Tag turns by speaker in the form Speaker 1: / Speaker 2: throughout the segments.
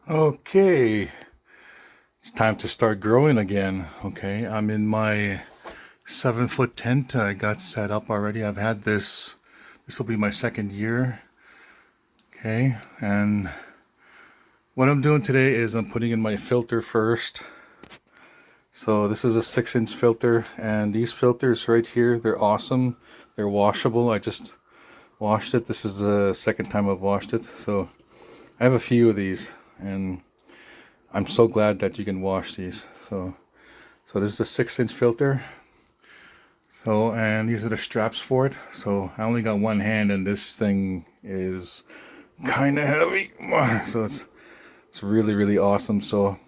Speaker 1: Okay, it's time to start growing again. Okay, I'm in my 7 foot tent. I got set up already. I've had this will be my second year. Okay, and what I'm doing today is I'm putting in my filter first. So this is a 6-inch filter, and these filters right here, they're awesome. They're washable. I just washed it. This is the second time I've washed it. So I have a few of these, and I'm so glad that you can wash these. So this is a 6-inch filter. So, and these are the straps for it. So I only got one hand, and this thing is kind of heavy. So it's really awesome. So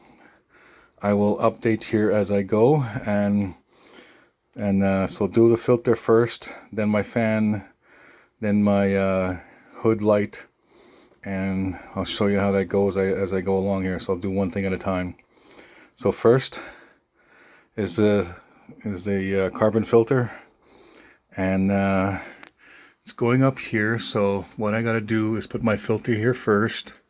Speaker 1: I will update here as I go, and so do the filter first, then my fan, then my hood light, and I'll show you how that goes as I go along here. So I'll do one thing at a time. So first is the carbon filter, and it's going up here. So what I got to do is put my filter here first,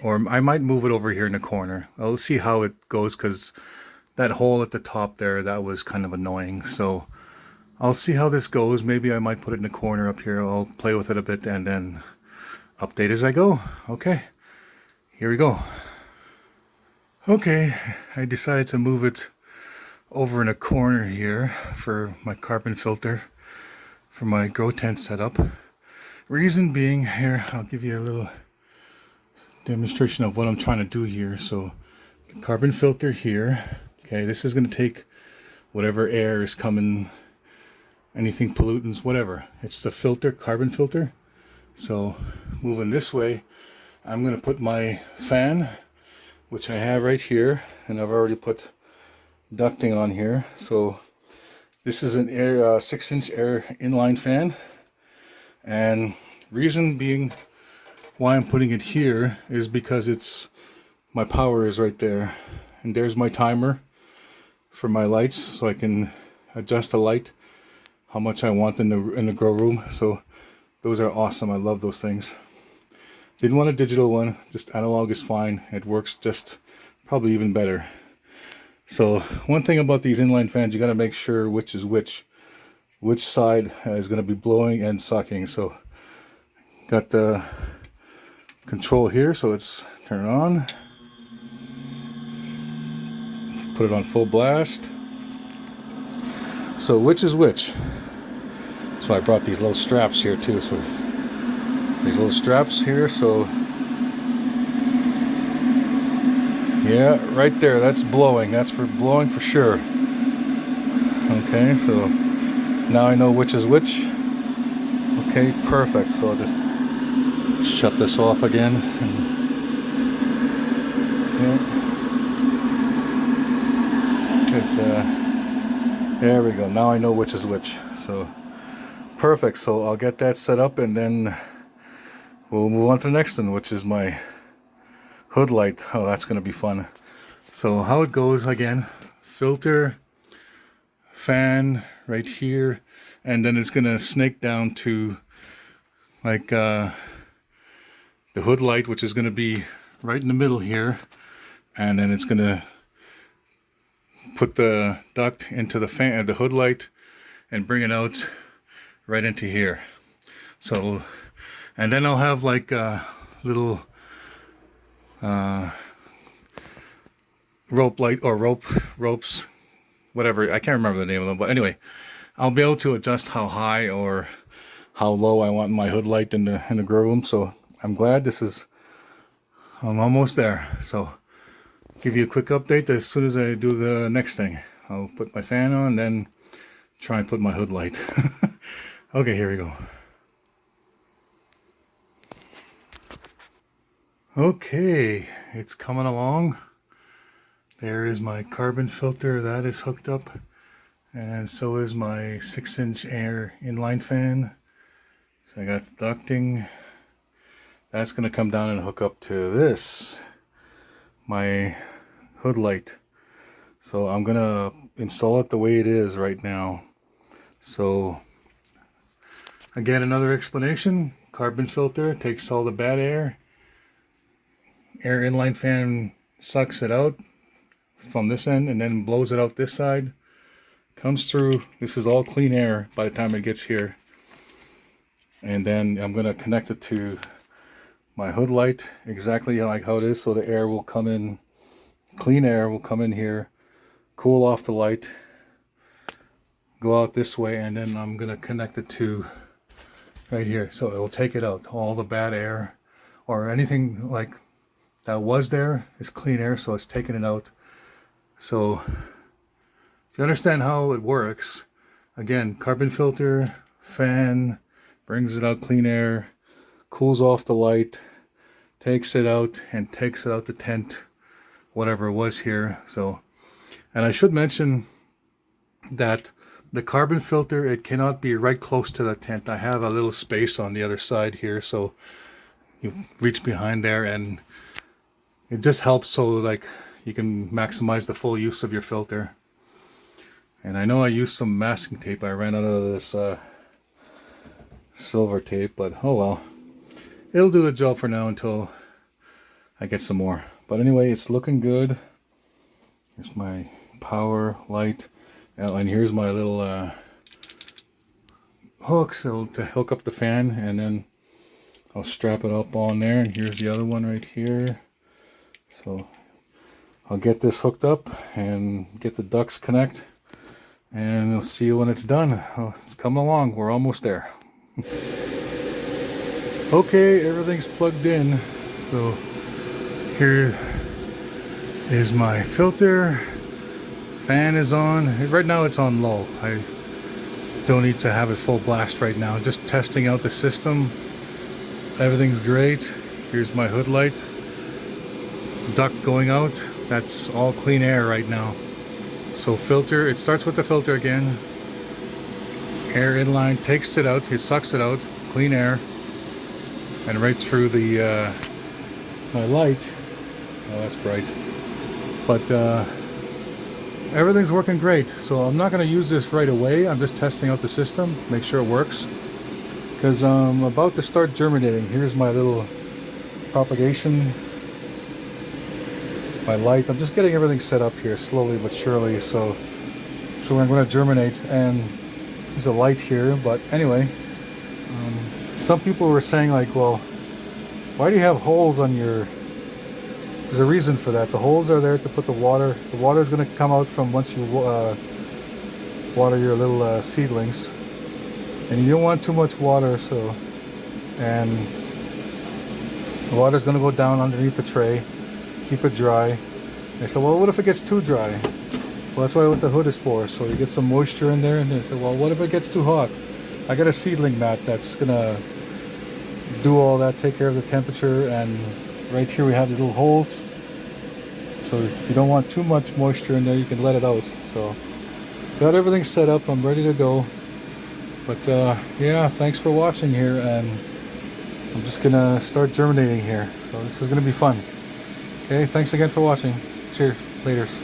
Speaker 1: or I might move it over here in the corner. I'll see how it goes, because that hole at the top there, that was kind of annoying. So I'll see how this goes. Maybe I might put it in the corner up here. I'll play with it a bit and then update as I go. Okay, here we go. Okay, I decided to move it over in a corner here for my carbon filter for my grow tent setup. Reason being, here, I'll give you a little demonstration of what I'm trying to do here. So the carbon filter here, okay, this is going to take whatever air is coming, anything pollutants, whatever. It's the filter, carbon filter. So moving this way, I'm going to put my fan, which I have right here, and I've already put ducting on here. So this is an 6-inch air inline fan, and reason being why I'm putting it here is because it's my power is right there, and there's my timer for my lights, so I can adjust the light how much I want in the grow room. So those are awesome. I love those things. Didn't want a digital one, just analog is fine. It works just probably even better. So one thing about these inline fans, you got to make sure which is which side is going to be blowing and sucking. So got the control here, so let's turn it on. Let's put it on full blast. So which is which? That's why I brought these little straps here too. So these little straps here, so yeah, right there, that's blowing. That's for blowing for sure. Okay, so now I know which is which. Okay, perfect. So I'll just shut this off again. Okay. There we go. Now I know which is which. So perfect. So I'll get that set up, and then we'll move on to the next one, which is my hood light. Oh, that's going to be fun. So how it goes again, filter, fan right here, and then it's going to snake down to like the hood light, which is going to be right in the middle here, and then it's going to put the duct into the fan, the hood light, and bring it out right into here. So, and then I'll have like a little rope light, or ropes, whatever, I can't remember the name of them, but anyway, I'll be able to adjust how high or how low I want my hood light in the grow room. So I'm glad I'm almost there. So give you a quick update as soon as I do the next thing. I'll put my fan on, then try and put my hood light. Okay, here we go. Okay, it's coming along. There is my carbon filter, that is hooked up, and so is my 6-inch air inline fan. So I got the ducting. That's going to come down and hook up to this, my hood light. So I'm going to install it the way it is right now. So again, another explanation. Carbon filter takes all the bad air air inline fan sucks it out from this end and then blows it out this side. Comes through. This is all clean air by the time it gets here. And then I'm going to connect it to my hood light exactly like how it is, so the air will come in, clean air will come in here, cool off the light, go out this way, and then I'm going to connect it to right here, so it'll take it out. All the bad air or anything like that was there is clean air, so it's taking it out. So if you understand how it works, again, carbon filter, fan, brings it out clean air, cools off the light, takes it out, and takes it out the tent, whatever it was here. So, and I should mention that the carbon filter, it cannot be right close to the tent. I have a little space on the other side here, so you reach behind there, and it just helps so like you can maximize the full use of your filter. And I know I used some masking tape. I ran out of this silver tape, but oh well. It'll do the job for now until I get some more. But anyway, it's looking good. Here's my power light. And here's my little hooks to hook up the fan, and then I'll strap it up on there. And here's the other one right here. So I'll get this hooked up and get the ducts connect, and we'll see you when it's done. Oh, it's coming along. We're almost there. Okay, everything's plugged in. So here is my filter. Fan is on. Right now it's on low. I don't need to have it full blast right now. Just testing out the system. Everything's great. Here's my hood light. Duct going out. That's all clean air right now. So filter, it starts with the filter again. Air inline takes it out. It sucks it out. Clean air. And right through the my light. Oh, that's bright. But everything's working great. So I'm not going to use this right away. I'm just testing out the system, make sure it works, because I'm about to start germinating. Here's my little propagation, my light. I'm just getting everything set up here slowly but surely. So I'm going to germinate, and there's a light here. But anyway, some people were saying like, well, why do you have holes on your... There's a reason for that. The holes are there to put the water. The water is going to come out from once you water your little seedlings, and you don't want too much water. So, and the water is going to go down underneath the tray, keep it dry. They said, well, what if it gets too dry? Well, that's what the hood is for. So you get some moisture in there. And they said, well, what if it gets too hot? I got a seedling mat that's gonna do all that, take care of the temperature. And right here we have these little holes, so if you don't want too much moisture in there, you can let it out. So got everything set up, I'm ready to go. But yeah, thanks for watching here, and I'm just gonna start germinating here. So this is gonna be fun. Okay, thanks again for watching. Cheers, laters.